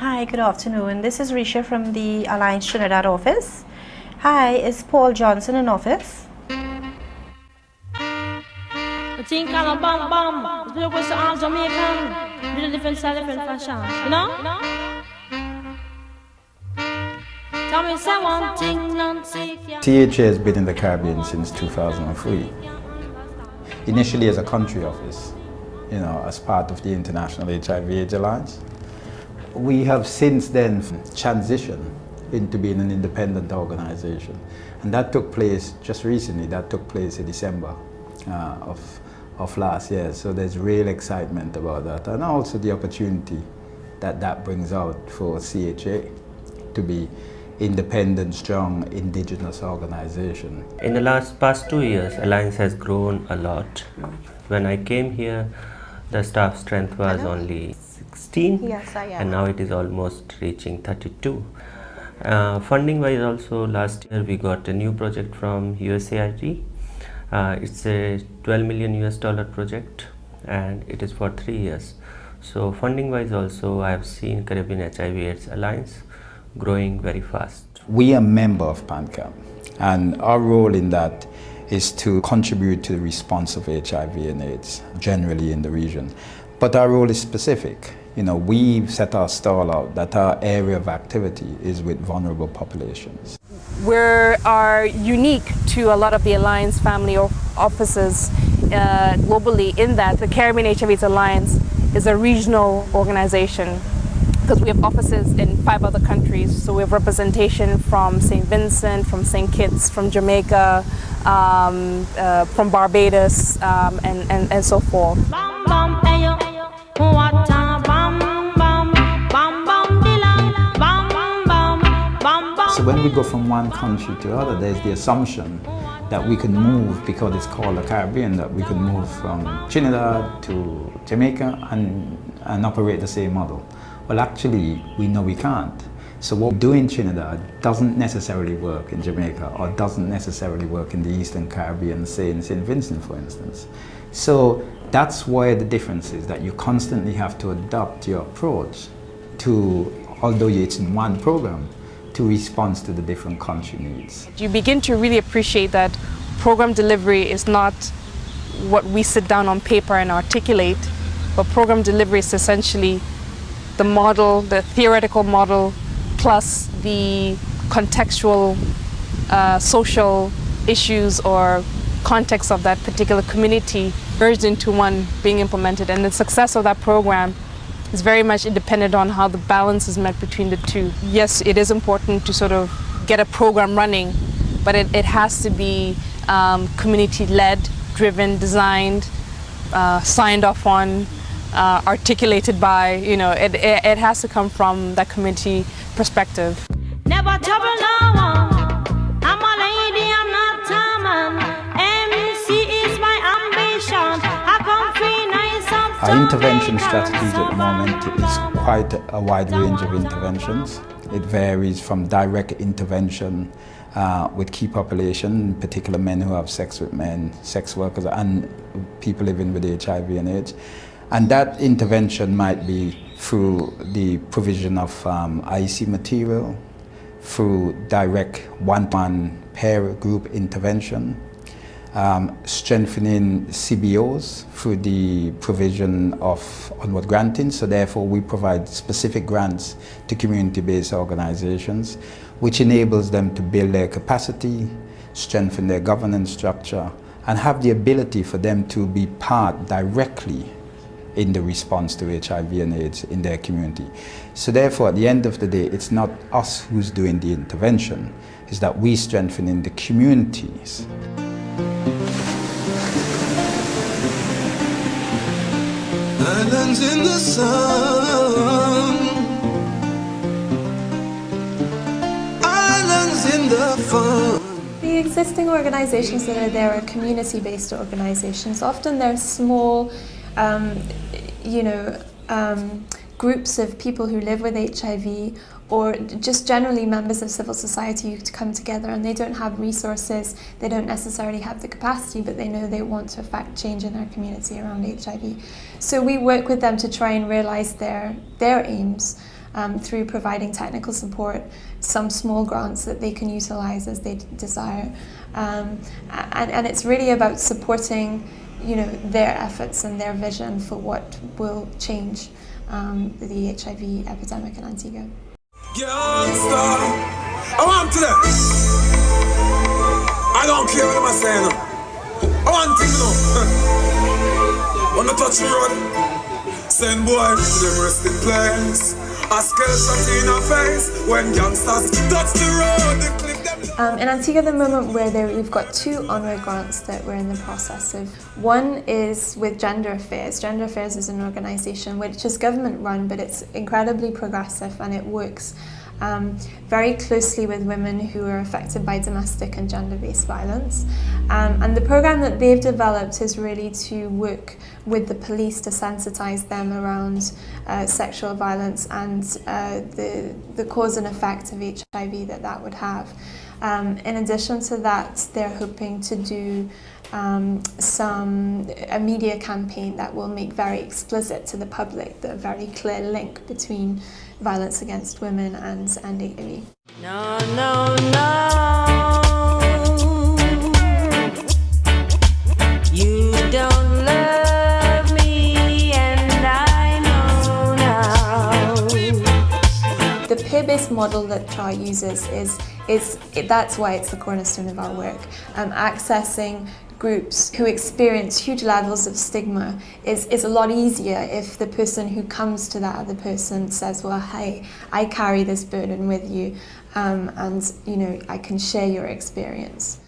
Hi, good afternoon. This is Risha from the Alliance Trinidad office. Hi, is Paul Johnson in office? The thing kind of bam bam. The was all Jamaican, really different style, different fashion. You know? Tell me say one thing, Nancy. CHA has been in the Caribbean since 2003. Initially as a country office, as part of the International HIV AIDS Alliance. We have since then transitioned into being an independent organization. And that took place just recently. That took place in December of last year. So there's real excitement about that. And also the opportunity that brings out for CHA to be independent, strong, indigenous organization. In the past 2 years, Alliance has grown a lot. When I came here, the staff strength was only 16, Yes, I am. and now it is almost reaching 32. Funding wise also, last year we got a new project from USAID. It's a $12 million project, and it is for 3 years. So funding wise also, I have seen Caribbean HIV AIDS Alliance growing very fast. We are a member of PANCAM, and our role in that is to contribute to the response of HIV and AIDS generally in the region. But our role is specific. We've set our stall out that our area of activity is with vulnerable populations. We are unique to a lot of the Alliance family offices globally in that the Caribbean HIV AIDS Alliance is a regional organization, because we have offices in 5 other countries. So we have representation from St. Vincent, from St. Kitts, from Jamaica, from Barbados, and so forth. So when we go from one country to other, there's the assumption that we can move, because it's called the Caribbean, that we can move from Trinidad to Jamaica and operate the same model. Well, actually, we know we can't. So what we do in Trinidad doesn't necessarily work in Jamaica, or doesn't necessarily work in the Eastern Caribbean, say in St. Vincent, for instance. So that's where the difference is, that you constantly have to adapt your approach to, although it's in one program, to respond to the different country needs. You begin to really appreciate that program delivery is not what we sit down on paper and articulate, but program delivery is essentially the model, the theoretical model, plus the contextual social issues or context of that particular community merged into one being implemented. And the success of that program is very much dependent on how the balance is met between the two. Yes, it is important to sort of get a program running, but it has to be community-led, driven, designed, signed off on, articulated by, it has to come from that community perspective. Never trouble no one. I'm a lady, I'm not a man. MC is my ambition. I come free nice and Our intervention strategies at the moment is quite a wide range of interventions. It varies from direct intervention with key population, in particular men who have sex with men, sex workers, and people living with HIV and AIDS. And that intervention might be through the provision of IC material, through direct one-to-one pair group intervention, strengthening CBOs through the provision of onward granting. So therefore we provide specific grants to community-based organizations, which enables them to build their capacity, strengthen their governance structure, and have the ability for them to be part directly in the response to HIV and AIDS in their community. So therefore, at the end of the day, it's not us who's doing the intervention, it's that we strengthen in the communities. Islands in the sun, islands in the fun. The existing organisations that are there are community-based organisations. Often they're small, groups of people who live with HIV, or just generally members of civil society who come together, and they don't have resources, they don't necessarily have the capacity, but they know they want to affect change in their community around HIV. So we work with them to try and realise their aims. through providing technical support, some small grants that they can utilise as they desire. And it's really about supporting, you know, their efforts and their vision for what will change the HIV epidemic in Antigua. Youngster, I want to that. I don't care what I'm saying. I want to know. When I touch the road, send boy to them resting place. A skeleton in our face. When youngsters touch the road, they clip them. In Antigua at the moment, we've got 2 onward grants that we're in the process of. One is with Gender Affairs. Gender Affairs is an organisation which is government run, but it's incredibly progressive, and it works very closely with women who are affected by domestic and gender-based violence. And the programme that they've developed is really to work with the police to sensitise them around sexual violence and the cause and effect of HIV that would have. In addition to that, they're hoping to do a media campaign that will make very explicit to the public the very clear link between violence against women and HIV. No, no, no. You don't love me, and I know now. The peer-based model that TRA uses that's why it's the cornerstone of our work. Accessing groups who experience huge levels of stigma is a lot easier if the person who comes to that other person says, well, hey, I carry this burden with you, and you know, I can share your experience.